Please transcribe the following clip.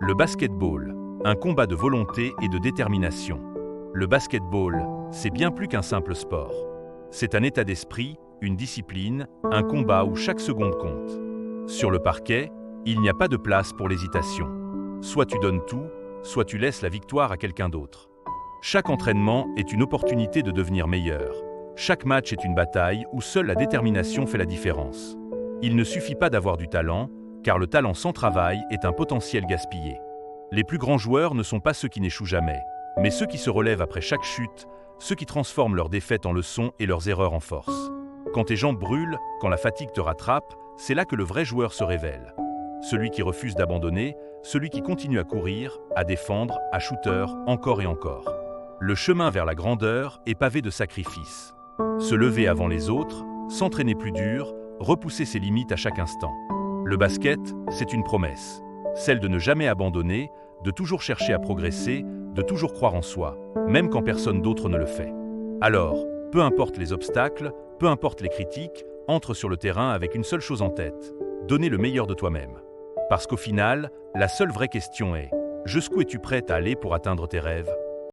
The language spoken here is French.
Le basketball, un combat de volonté et de détermination. Le basketball, c'est bien plus qu'un simple sport. C'est un état d'esprit, une discipline, un combat où chaque seconde compte. Sur le parquet, il n'y a pas de place pour l'hésitation. Soit tu donnes tout, soit tu laisses la victoire à quelqu'un d'autre. Chaque entraînement est une opportunité de devenir meilleur. Chaque match est une bataille où seule la détermination fait la différence. Il ne suffit pas d'avoir du talent, car le talent sans travail est un potentiel gaspillé. Les plus grands joueurs ne sont pas ceux qui n'échouent jamais, mais ceux qui se relèvent après chaque chute, ceux qui transforment leurs défaites en leçons et leurs erreurs en force. Quand tes jambes brûlent, quand la fatigue te rattrape, c'est là que le vrai joueur se révèle. Celui qui refuse d'abandonner, celui qui continue à courir, à défendre, à shooter, encore et encore. Le chemin vers la grandeur est pavé de sacrifices. Se lever avant les autres, s'entraîner plus dur, repousser ses limites à chaque instant. Le basket, c'est une promesse. Celle de ne jamais abandonner, de toujours chercher à progresser, de toujours croire en soi, même quand personne d'autre ne le fait. Alors, peu importe les obstacles, peu importe les critiques, entre sur le terrain avec une seule chose en tête, donner le meilleur de toi-même. Parce qu'au final, la seule vraie question est, jusqu'où es-tu prête à aller pour atteindre tes rêves ?